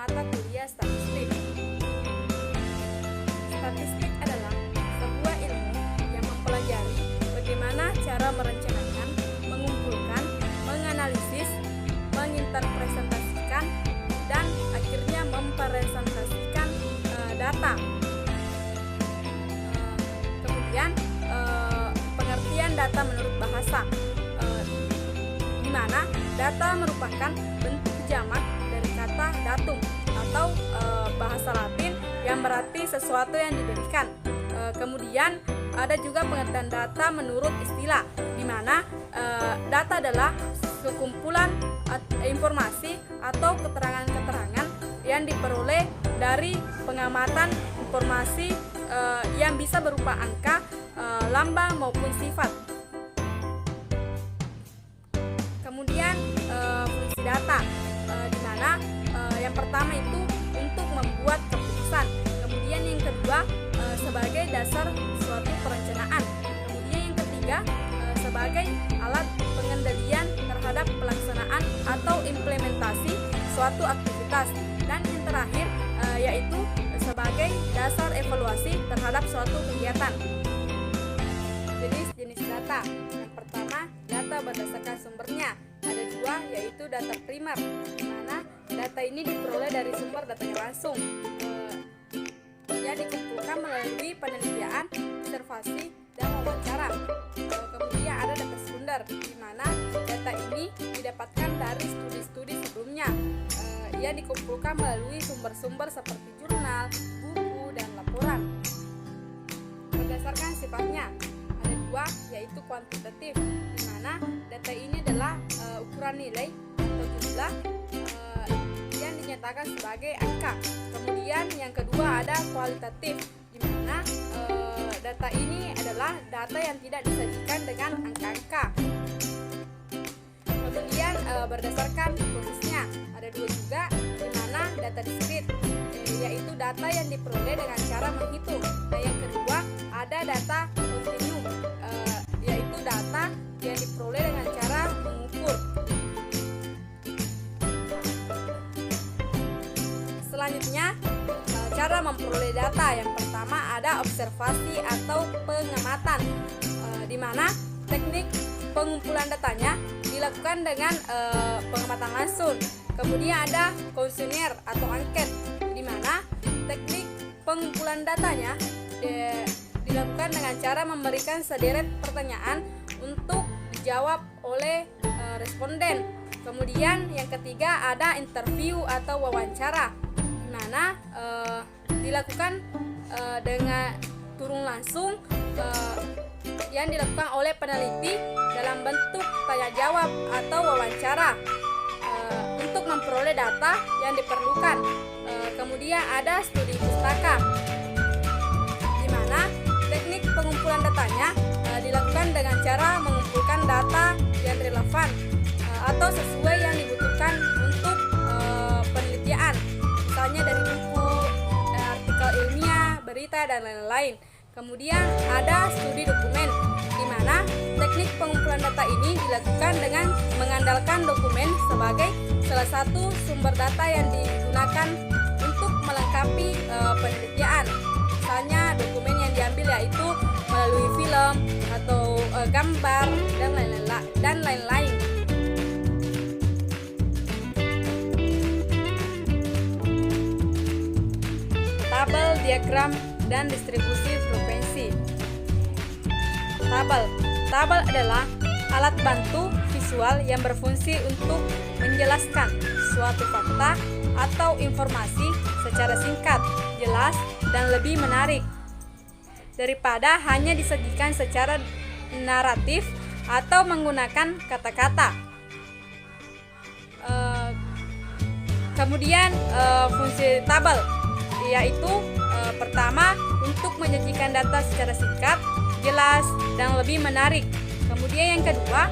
mata kuliah statistik. Statistik adalah sebuah ilmu yang mempelajari bagaimana cara merencanakan, mengumpulkan, menganalisis, menginterpretasikan, dan akhirnya mempresentasikan data. Kemudian pengertian data menurut bahasa, di mana data merupakan bentuk jamak dari kata datum atau bahasa Latin yang berarti sesuatu yang diberikan. Kemudian ada juga pengertian data menurut istilah, di mana data adalah sekumpulan informasi atau keterangan-keterangan yang diperoleh dari pengamatan informasi yang bisa berupa angka, lambang maupun sifat. Kemudian fungsi data, di mana yang pertama itu untuk membuat keputusan, kemudian yang kedua sebagai dasar suatu perencanaan, kemudian yang ketiga sebagai alat pengendalian terhadap pelaksanaan atau implementasi suatu aktivitas, dan yang terakhir yaitu sebagai dasar evaluasi terhadap suatu kegiatan. Jenis data. Yang pertama, data berdasarkan sumbernya. Ada dua, yaitu data primer, di mana data ini diperoleh dari sumber data yang langsung, yang dikumpulkan melalui penelitian, observasi, dan wawancara. Kemudian ada data sekunder, di mana data ini didapatkan dari studi-studi sebelumnya, yang dikumpulkan melalui sumber-sumber seperti jurnal, buku, dan laporan. Berdasarkan sifatnya, ada dua, yaitu kuantitatif, di mana data ini adalah ukuran nilai atau jumlah yang dinyatakan sebagai angka. Kemudian yang kedua ada kualitatif, di mana data ini adalah data yang tidak disajikan dengan angka-angka. Kemudian berdasarkan prosesnya, ada dua juga, di mana data diskrit, yaitu data yang diperoleh dengan cara menghitung. Nah, yang kedua ada data kontinum, yaitu data yang diperoleh dengan cara mengukur. Selanjutnya, cara memperoleh data. Yang pertama ada observasi atau pengamatan, di mana teknik pengumpulan datanya dilakukan dengan pengamatan langsung. Kemudian ada kuesioner atau angket, di mana teknik pengumpulan datanya dilakukan dengan cara memberikan sederet pertanyaan untuk dijawab oleh responden. Kemudian yang ketiga ada interview atau wawancara, di mana dilakukan dengan turun langsung yang dilakukan oleh peneliti dalam bentuk tanya jawab atau wawancara untuk memperoleh data yang diperlukan. Kemudian ada studi pustaka, di mana teknik pengumpulan datanya dilakukan dengan cara mengumpulkan data yang relevan atau sesuai yang dibutuhkan untuk penelitian, misalnya dari buku, artikel ilmiah, berita, dan lain-lain. Kemudian ada studi dokumen, di mana teknik pengumpulan data ini dilakukan dengan mengandalkan dokumen sebagai salah satu sumber data yang digunakan untuk melengkapi penelitian. Misalnya dokumen yang diambil yaitu melalui film atau gambar dan lain-lain. Tabel, diagram, dan distribusi frekuensi. Tabel adalah alat bantu visual yang berfungsi untuk menjelaskan suatu fakta atau informasi secara singkat, jelas, dan lebih menarik daripada hanya disajikan secara naratif atau menggunakan kata-kata. Kemudian fungsi tabel yaitu pertama untuk menyajikan data secara singkat, jelas, dan lebih menarik. Kemudian yang kedua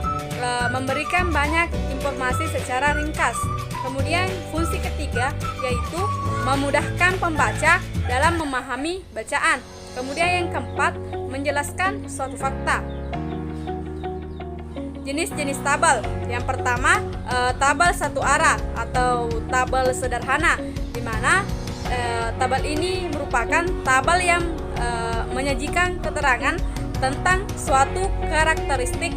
memberikan banyak informasi secara ringkas. Kemudian fungsi ketiga yaitu memudahkan pembaca dalam memahami bacaan. Kemudian yang keempat menjelaskan suatu fakta. jenis-jenis tabel. Yang pertama, tabel satu arah atau tabel sederhana, di mana tabel ini merupakan tabel yang menyajikan keterangan tentang suatu karakteristik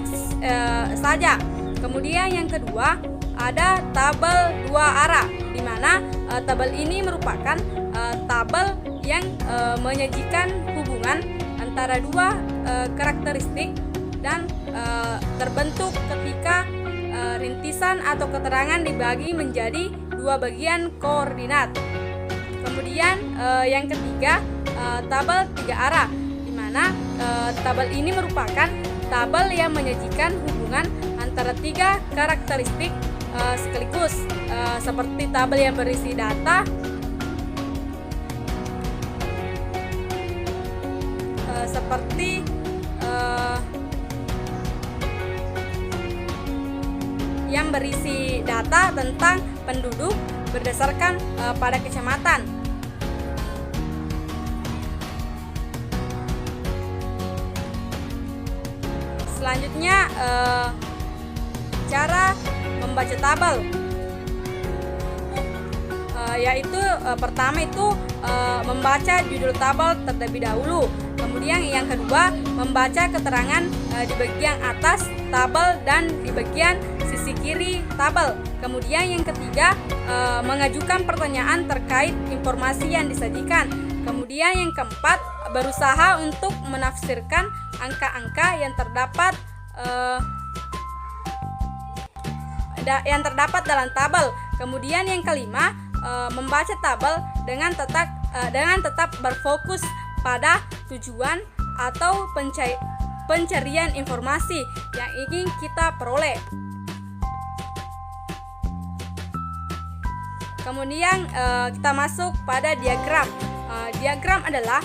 saja. Kemudian yang kedua, ada tabel dua arah, di mana tabel ini merupakan tabel yang menyajikan hubungan antara dua karakteristik dan terbentuk ketika rintisan atau keterangan dibagi menjadi dua bagian koordinat. Kemudian yang ketiga, tabel tiga arah, di mana tabel ini merupakan tabel yang menyajikan hubungan antara tiga karakteristik sekaligus, seperti tabel yang berisi data, seperti yang berisi data tentang penduduk berdasarkan pada kecamatan. Selanjutnya, cara membaca tabel, yaitu pertama itu membaca judul tabel terlebih dahulu. Kemudian yang kedua, membaca keterangan di bagian atas tabel dan di bagian sisi kiri tabel. Kemudian yang ketiga, mengajukan pertanyaan terkait informasi yang disajikan. Kemudian yang keempat, berusaha untuk menafsirkan angka-angka yang terdapat dalam tabel. Kemudian yang kelima, membaca tabel dengan tetap berfokus pada tujuan atau pencarian informasi yang ingin kita peroleh. Kemudian kita masuk pada diagram. Diagram adalah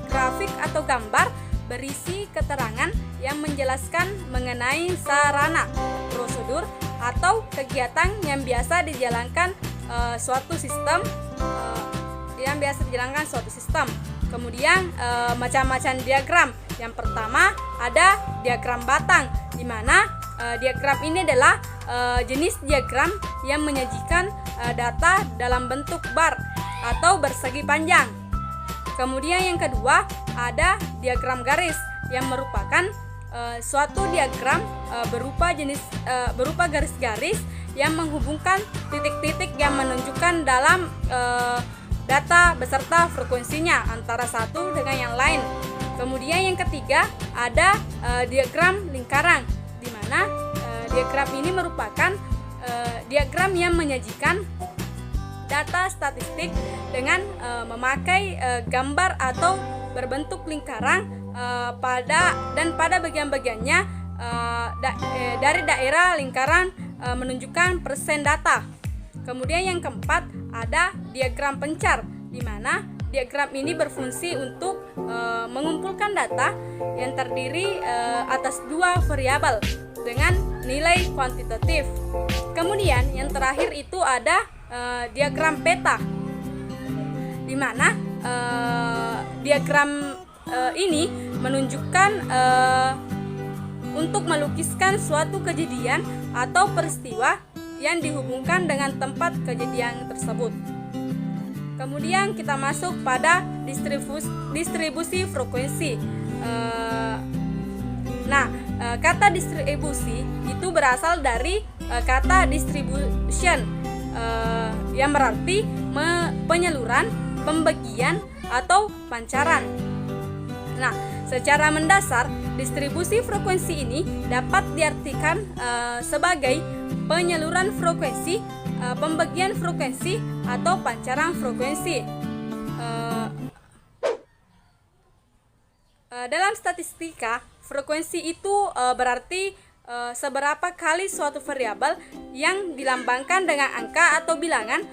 grafik atau gambar berisi keterangan yang menjelaskan mengenai sarana, prosedur, atau kegiatan yang biasa dijalankan suatu sistem. Kemudian macam-macam diagram. Yang pertama ada diagram batang, di mana diagram ini adalah jenis diagram yang menyajikan data dalam bentuk bar atau bersegi panjang. Kemudian yang kedua ada diagram garis, yang merupakan suatu diagram berupa garis-garis yang menghubungkan titik-titik yang menunjukkan dalam data beserta frekuensinya antara satu dengan yang lain. Kemudian yang ketiga ada diagram lingkaran, di mana diagram ini merupakan diagram yang menyajikan data statistik dengan memakai gambar atau berbentuk lingkaran pada bagian-bagiannya dari daerah lingkaran menunjukkan persen data. Kemudian yang keempat ada diagram pencar, di mana diagram ini berfungsi untuk mengumpulkan data yang terdiri atas dua variabel dengan nilai kuantitatif. Kemudian yang terakhir itu ada diagram peta, di mana diagram ini menunjukkan untuk melukiskan suatu kejadian atau peristiwa yang dihubungkan dengan tempat kejadian tersebut. Kemudian kita masuk pada distribusi frekuensi. Kata distribusi itu berasal dari kata distribution, yang berarti penyaluran, pembagian, atau pancaran. Secara mendasar, distribusi frekuensi ini dapat diartikan sebagai penyaluran frekuensi, pembagian frekuensi, atau pancaran frekuensi. Dalam statistika, frekuensi itu berarti seberapa kali suatu variabel yang dilambangkan dengan angka atau bilangan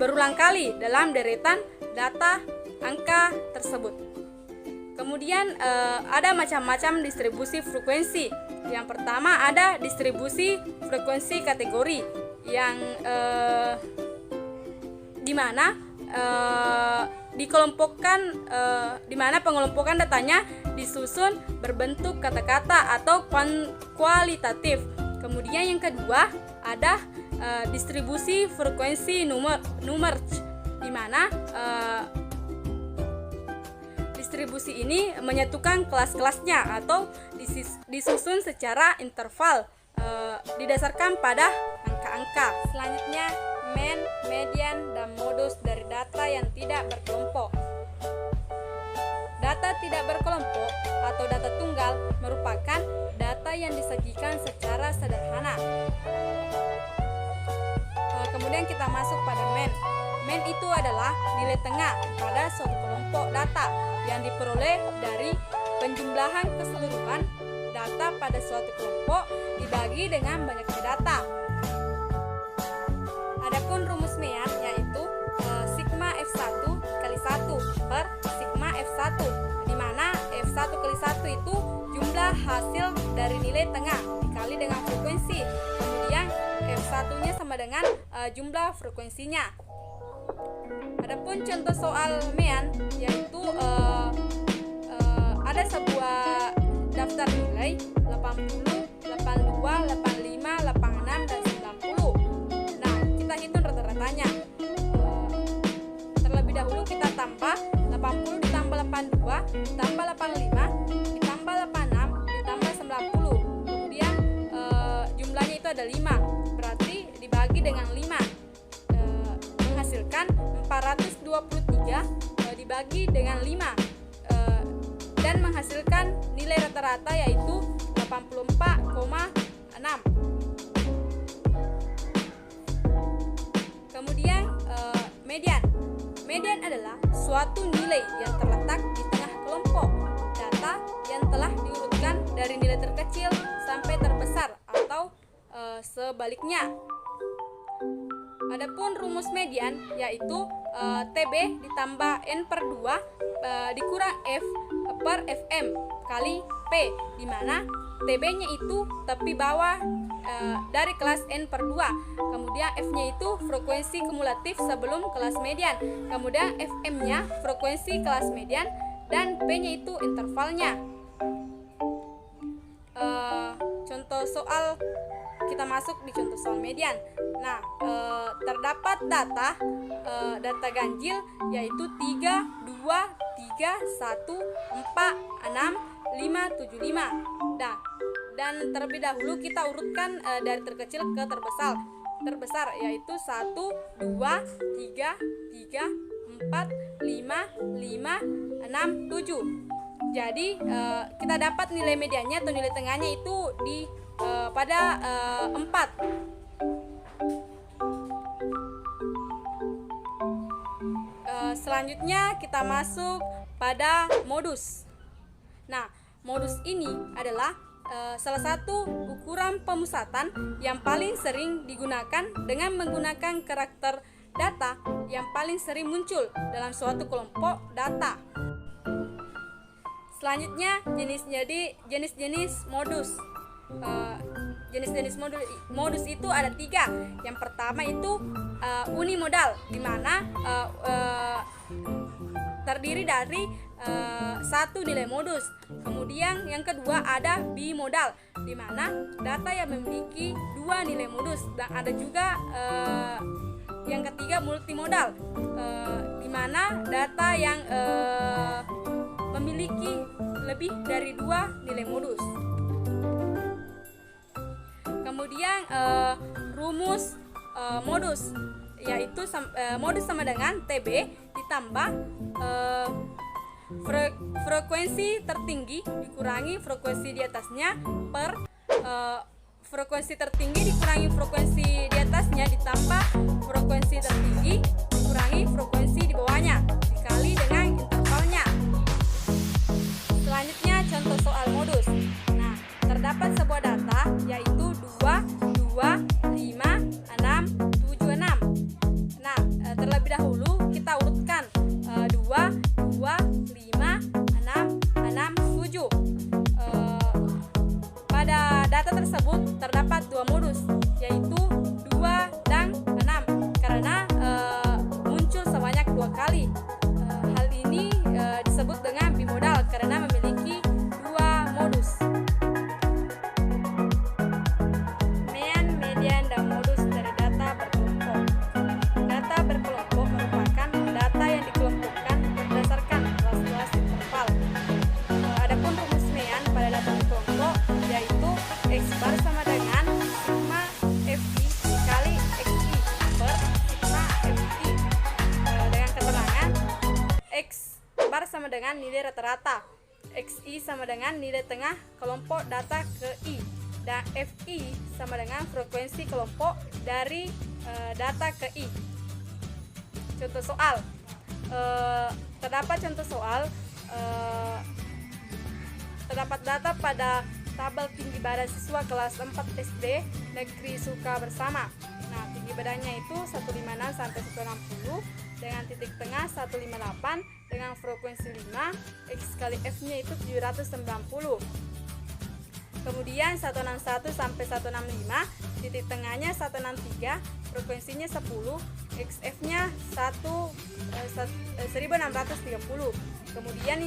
berulang kali dalam deretan data angka tersebut. Kemudian ada macam-macam distribusi frekuensi. Yang pertama ada distribusi frekuensi kategori, yang dimana di mana pengelompokan datanya disusun berbentuk kata-kata atau kualitatif. Kemudian yang kedua ada distribusi frekuensi numerc, di mana distribusi ini menyatukan kelas-kelasnya atau disusun secara interval didasarkan pada angka-angka. Selanjutnya mean, median, dan modus dari data yang tidak berkelompok. Data tidak berkelompok atau data tunggal merupakan data yang disajikan secara sederhana. Kemudian kita masuk pada mean. Mean itu adalah nilai tengah pada suatu kelompok data yang diperoleh dari penjumlahan keseluruhan data pada suatu kelompok dibagi dengan banyaknya data. Adapun rumus mean yaitu sigma F1 kali 1 per sigma F1, di mana F1 kali 1 itu jumlah hasil dari nilai tengah dikali dengan frekuensi. Kemudian F1-nya sama dengan jumlah frekuensinya. Adapun contoh soal mean yaitu ada sebuah daftar nilai 80, 82, 85, 86, dan 90. Nah, kita hitung rata-ratanya. Terlebih dahulu kita tambah 80 ditambah 82 ditambah 85 ditambah 86 ditambah 90. Kemudian jumlahnya itu ada 5. Berarti dibagi dengan 5 menghasilkan 423 dibagi dengan 5 dan menghasilkan nilai rata-rata yaitu 84,6. Kemudian median. Median adalah suatu nilai yang terletak di tengah kelompok data yang telah diurutkan dari nilai terkecil sampai terbesar atau sebaliknya. Adapun rumus median yaitu TB ditambah N per 2 dikurang F per Fm kali P, di mana TB-nya itu tepi bawah dari kelas N per 2. Kemudian F-nya itu frekuensi kumulatif sebelum kelas median. Kemudian Fm-nya frekuensi kelas median dan P-nya itu intervalnya. Contoh soal, kita masuk di contoh soal median. Nah, terdapat data ganjil yaitu 3, 2, 3, 1, 4, 6, 5, 7, 5. Nah, dan terlebih dahulu kita urutkan dari terkecil ke terbesar yaitu 1, 2, 3, 3, 4, 5, 5, 6, 7. Jadi kita dapat nilai mediannya atau nilai tengahnya itu pada 4. Selanjutnya kita masuk pada modus. Nah, modus ini adalah salah satu ukuran pemusatan yang paling sering digunakan dengan menggunakan karakter data yang paling sering muncul dalam suatu kelompok data. Selanjutnya jenis-jenis modus. Jenis-jenis modus itu ada 3. Yang pertama itu unimodal, di mana terdiri dari satu nilai modus. Kemudian yang kedua ada bimodal, di mana data yang memiliki 2 nilai modus, dan ada juga yang ketiga multimodal, di mana data yang memiliki lebih dari 2 nilai modus. Kemudian rumus modus yaitu modus sama dengan TB ditambah frekuensi tertinggi dikurangi frekuensi di atasnya per frekuensi tertinggi dikurangi frekuensi di atasnya ditambah frekuensi tertinggi dikurangi frekuensi di bawahnya dikali dengan intervalnya. Selanjutnya contoh soal modus. Nah, terdapat sebuah data yaitu 2, 2, 5, 6, 7, 6. Nah, terlebih dahulu kita urutkan 2, 2, 5, 6, 6, 7. Pada data tersebut terdapat 2 modus, yaitu 2 bar sama dengan nilai rata-rata, XI sama dengan nilai tengah kelompok data ke I, dan FI sama dengan frekuensi kelompok dari data ke I. Contoh soal, terdapat contoh soal, terdapat data pada tabel tinggi badan siswa kelas 4 SD negeri Suka Bersama. Nah, tinggi badannya itu 156 sampai 160 dengan titik tengah 158 dengan frekuensi 5, X kali F-nya itu 790. Kemudian 161 sampai 165, titik tengahnya 163, frekuensinya 10, XF-nya 1630. Kemudian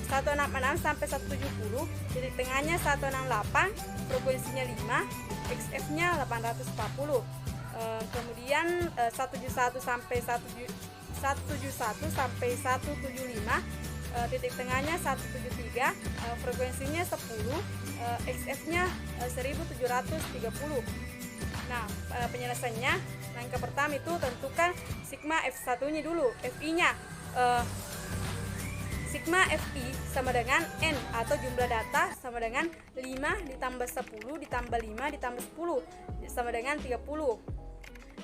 166 sampai 170, titik tengahnya 168, frekuensinya 5, XF-nya 840. Kemudian 171 sampai 175, titik tengahnya 173, frekuensinya 10, XF-nya 1730. Nah, penyelesaiannya, langkah pertama itu tentukan sigma F1-nya dulu, FI-nya. Sigma FI sama dengan N atau jumlah data sama dengan 5 ditambah 10 ditambah 5 ditambah 10 sama dengan 30.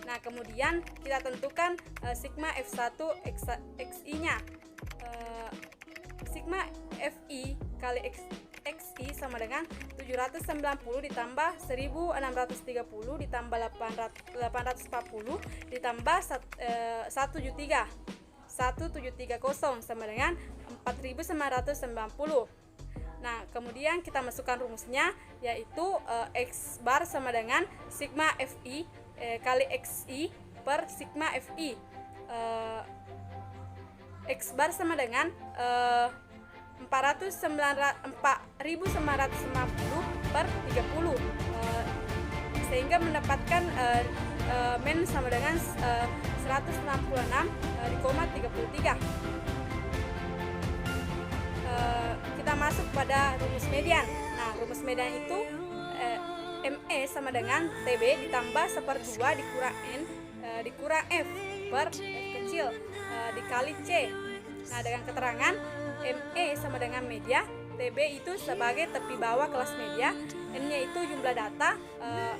Nah, kemudian kita tentukan sigma F1 XI-nya. Sigma FI kali XI sama dengan 790 ditambah 1630 ditambah 840 ditambah 1730 sama dengan 4990. Nah, kemudian kita masukkan rumusnya, yaitu X bar sama dengan sigma FI kali XI per sigma FI. X bar sama dengan 4950 per 30, sehingga mendapatkan men sama dengan 166,33. Kita masuk pada rumus median. Nah, rumus median itu ME sama dengan TB ditambah 1/2 dikurang N dikurang F per F kecil dikali C. Nah, dengan keterangan ME sama dengan media, TB itu sebagai tepi bawah kelas media, N-nya itu jumlah data,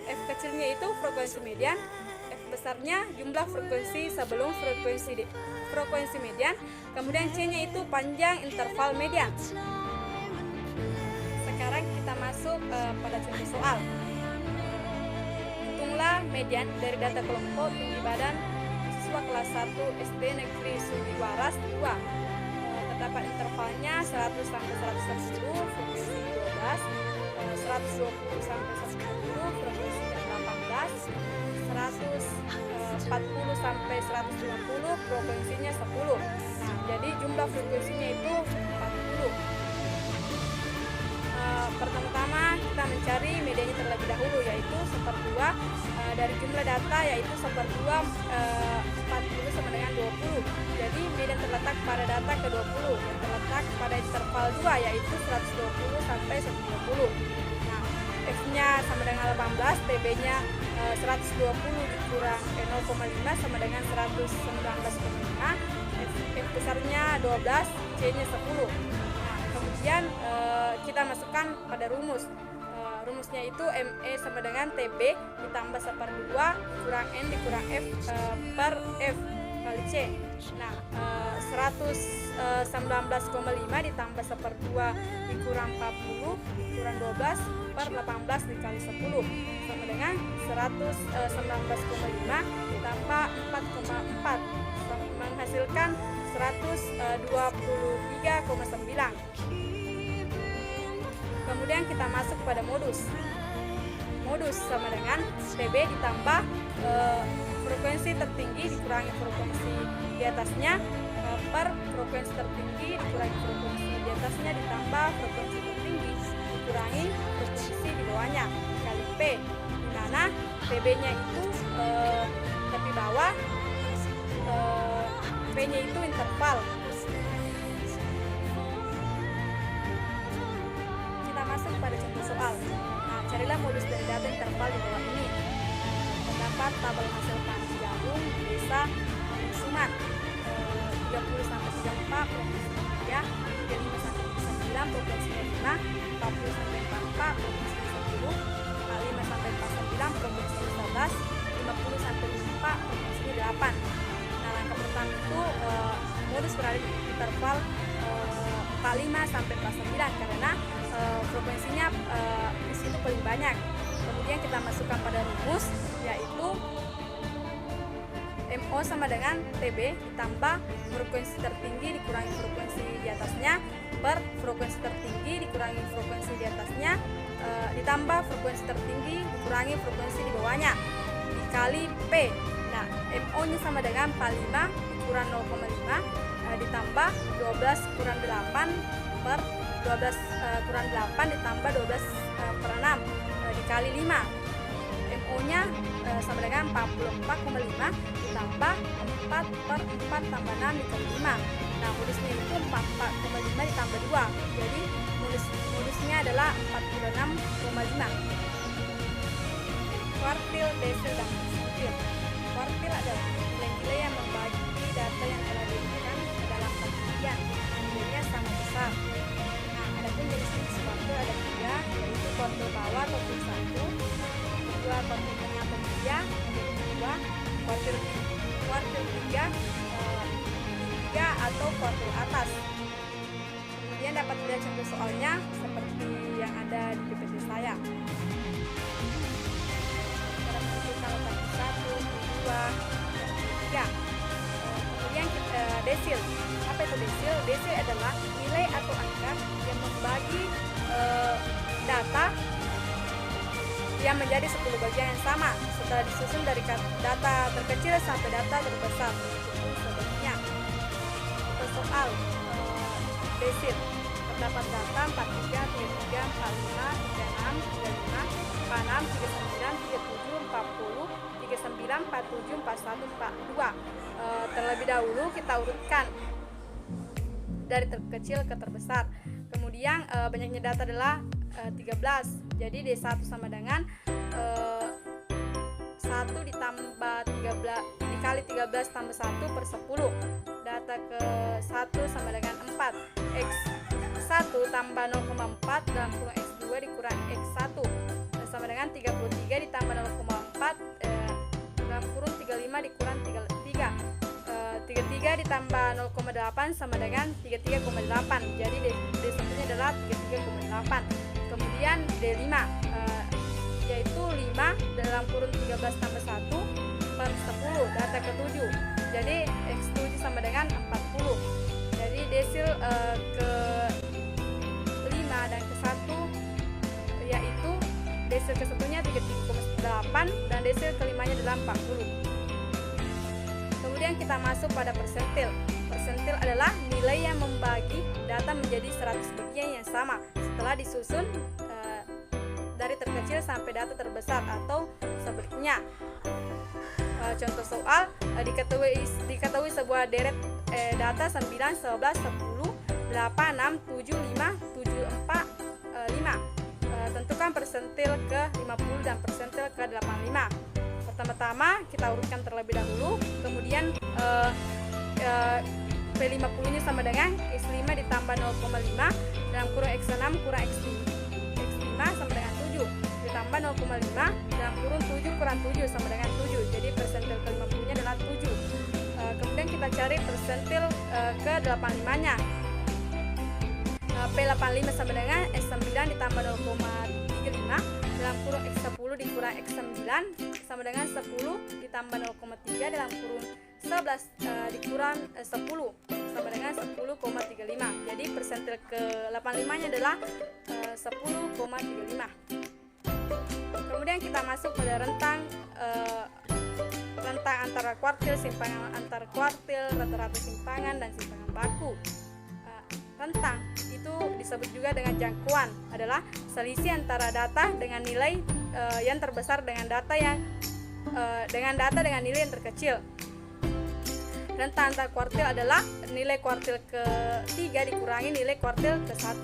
F kecilnya itu frekuensi median, F besarnya jumlah frekuensi sebelum frekuensi median, kemudian C-nya itu panjang interval median. Sekarang kita masuk pada contoh soal. Hitunglah median dari data kelompok tinggi badan siswa kelas 1 SD Negeri Sugiwaras 2. Terdapat intervalnya 100 sampai 110, frekuensi 12, 120 sampai 110, frekuensi 18, 140 sampai 150, frekuensinya 10. Nah, jadi jumlah frekuensinya itu 40. Pertama-tama kita mencari medianya terlebih dahulu, yaitu 1/2 dari jumlah data, yaitu 1/2 40 sama dengan 20. Jadi median terletak pada data ke-20 yang terletak pada interval 2, yaitu 120 sampai 120. Nah, F-nya sama dengan 18, TB-nya 120 dikurang 0,5 sama dengan 119,5, F besarnya 12, C-nya 10. Kemudian kita masukkan pada rumus. Rumusnya itu ME sama dengan TB ditambah 1/2 kurang N dikurang F per F kali C. Nah, 119,5 ditambah 1/2 dikurang 40 dikurang 12 per 18 dikali 10 sama dengan 119,5 ditambah 4,4 menghasilkan 123,9. Kemudian kita masuk pada modus. Modus sama dengan TB ditambah frekuensi tertinggi dikurangi frekuensi di atasnya per frekuensi tertinggi dikurangi frekuensi di atasnya ditambah frekuensi tertinggi dikurangi frekuensi di bawahnya kali P, di mana TB-nya itu tepi bawah, P-nya itu interval. Kita masuk pada contoh soal. Nah, carilah modus dari data interval di bawah ini. Terdapat tabel hasil panen jagung di desa Sumat 30 sampai 34, provinsi 3, 35 sampai 39 provinsi 5, 40 sampai 44 provinsi 10, 45 sampai 49 provinsi 11, 50 sampai 54 provinsi 8. Nah, langkah pertama itu modus berada di interval 45 sampai 49 karena frekuensinya di situ paling banyak. Kemudian kita masukkan pada rumus, yaitu MO sama dengan TB ditambah frekuensi tertinggi dikurangi frekuensi di atasnya per frekuensi tertinggi dikurangi frekuensi di atasnya ditambah frekuensi tertinggi dikurangi frekuensi di bawahnya dikali P. Nah, MO nya sama dengan 45 kurang 0,5 ditambah 12 kurang 8 per 12 kurang 8 ditambah 12 per 6 dikali 5. MO nya sama dengan 44,5 ditambah 4 per 4 tambah 6 dikali 5. Nah, modusnya itu 44,5 ditambah 2, jadi modusnya adalah 46,5. Kuartil, desil, dan persentil. Kuartil adalah nilai-nilai yang membagi data yang telah diberikan ke dalam bagian nilainya sama besar. Nah, adapun jenis-jenis kuartil ada 3, yaitu kuartil bawah atau 1, kedua kuartil tengah atau 3, kedua kuartil 3 atau kuartil atas. Kemudian dapat dilihat contoh soalnya seperti yang ada di PPT saya. Kalau tadi 1, 2, 3. Kemudian desil. Apa itu desil? Desil adalah nilai atau angka yang membagi data yang menjadi 10 bagian yang sama setelah disusun dari data terkecil sampai data terbesar. Itu sebabnya. Kita soal desil. Terdapat data 43, 33, 45, 36, 35, 46, 39, 37, 40, 39, 47, 41, 42. Terlebih dahulu kita urutkan dari terkecil ke terbesar. Kemudian banyaknya data adalah 13. Jadi D1 sama dengan 1 ditambah 13 dikali 13 tambah 1 per 10. Data ke 1 sama dengan 4. X1 tambah 0,4 dalam kurung X2 dikurang X1 sama dengan 33 ditambah 0,4 dalam kurung 35 dikurang 33. 33 ditambah 0,8 sama dengan 33,8. Jadi D1 nya adalah 33,8. Kemudian D5 yaitu 5 dalam kurun 13 tambah 1 per 10. Data ke-7. Jadi X7 sama dengan 40. Jadi desil ke-5 dan ke-1 yaitu desil ke-1 nya 33,8 dan desil ke-5 nya adalah 40. Kemudian kita masuk pada persentil. Persentil adalah nilai yang membagi data menjadi 100 bagian yang sama setelah disusun dari terkecil sampai data terbesar atau sebaliknya. Contoh soal, diketahui sebuah deret data 9, 11, 10, 8, 6, 7, 5, 7, 4, 5. Tentukan persentil ke 50 dan persentil ke 85. Pertama-tama kita urutkan terlebih dahulu, kemudian P50 nya sama dengan X5 ditambah 0,5 dalam kurung X6 kurang X5 sama dengan 7 ditambah 0,5 dalam kurung 7 kurang 7 sama dengan 7. Jadi persentil ke 50 nya adalah 7. Kemudian kita cari persentil ke 85 nya. P85 sama dengan X9 ditambah 0,35 dalam kurung X10 dikurang X9 sama dengan 10 ditambah 0,3 dalam kurung 11 dikurang 10 sama dengan 10,35. Jadi persentil ke 85 nya adalah 10,35. Kemudian kita masuk pada rentang antara kuartil, simpangan antar kuartil, rata-rata simpangan, dan simpangan baku. Rentang itu disebut juga dengan jangkauan, adalah selisih antara data dengan nilai yang terbesar dengan data dengan nilai yang terkecil. Rentang antar kuartil adalah nilai kuartil ke-3 dikurangi nilai kuartil ke-1.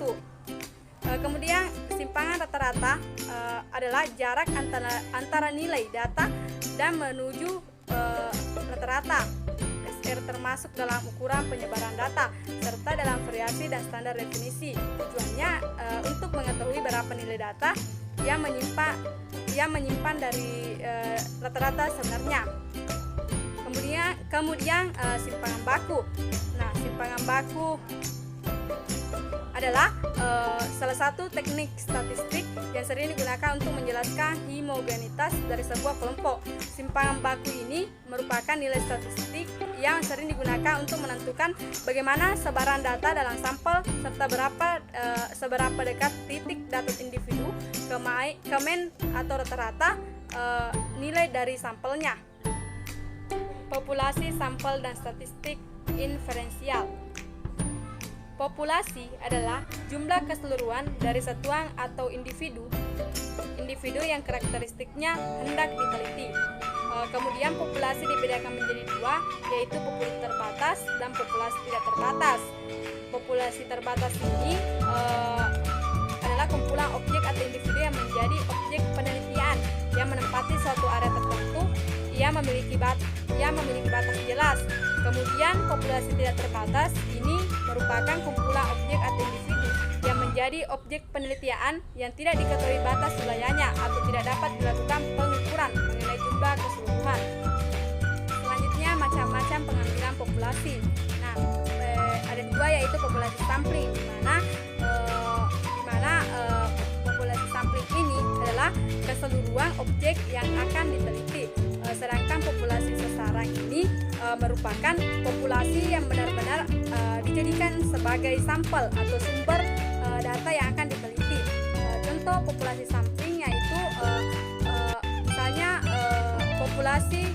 Kemudian simpangan rata-rata adalah jarak antara nilai data dan menuju rata-rata. agar termasuk dalam ukuran penyebaran data serta dalam variasi dan standar definisi. Tujuannya untuk mengetahui berapa nilai data yang menyimpan dari rata-rata sebenarnya. Kemudian simpangan baku. Nah, simpangan baku adalah salah satu teknik statistik yang sering digunakan untuk menjelaskan homogenitas dari sebuah kelompok. Simpangan baku ini merupakan nilai statistik yang sering digunakan untuk menentukan bagaimana sebaran data dalam sampel serta seberapa dekat titik data individu ke mean atau rata-rata nilai dari sampelnya. Populasi, sampel, dan statistik inferensial. Populasi adalah jumlah keseluruhan dari satuan atau individu yang karakteristiknya hendak diteliti. Kemudian populasi dibedakan menjadi dua, yaitu populasi terbatas dan populasi tidak terbatas. Populasi terbatas ini adalah kumpulan objek atau individu yang menjadi objek penelitian yang menempati suatu area tertentu. Ia memiliki batas jelas. Kemudian populasi tidak terbatas ini merupakan kumpulan objek atau individu yang menjadi objek penelitian yang tidak diketahui batas wilayahnya atau tidak dapat dilakukan pengukuran mengenai jumlah keseluruhan. Selanjutnya, macam-macam pengambilan populasi. Nah, ada dua, yaitu populasi sampling, di mana populasi sampling ini adalah keseluruhan objek yang akan diteliti. Sedangkan populasi sasaran ini merupakan populasi yang benar-benar dijadikan sebagai sampel atau sumber data yang akan diteliti. Contoh populasi sampling yaitu misalnya populasi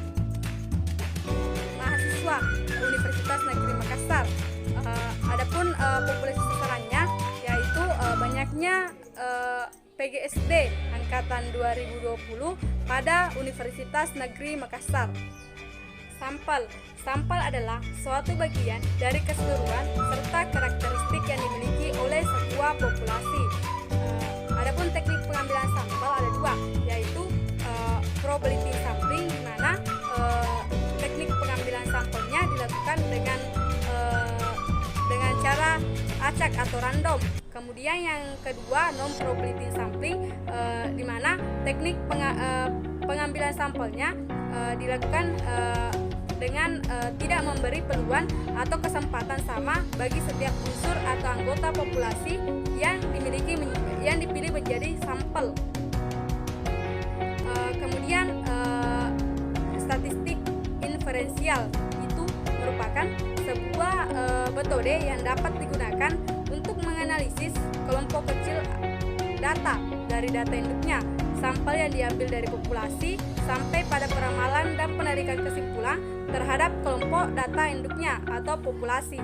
mahasiswa Universitas Negeri Makassar. Adapun populasi sasarannya yaitu banyaknya PGSD angkatan 2020 pada Universitas Negeri Makassar. Sampel adalah suatu bagian dari keseluruhan serta karakteristik yang dimiliki oleh sebuah populasi. Adapun teknik pengambilan sampel ada dua, yaitu probability sampling, di mana teknik pengambilan sampelnya dilakukan dengan cara acak atau random. Kemudian yang kedua, non probability sampling, di mana teknik pengambilan sampelnya dilakukan dengan tidak memberi peluang atau kesempatan sama bagi setiap unsur atau anggota populasi yang dipilih menjadi sampel. Kemudian statistik inferensial itu merupakan sebuah metode yang dapat digunakan untuk menganalisis kelompok kecil data dari data induknya, sampel yang diambil dari populasi sampai pada peramalan dan penarikan kesimpulan terhadap kelompok data induknya atau populasi.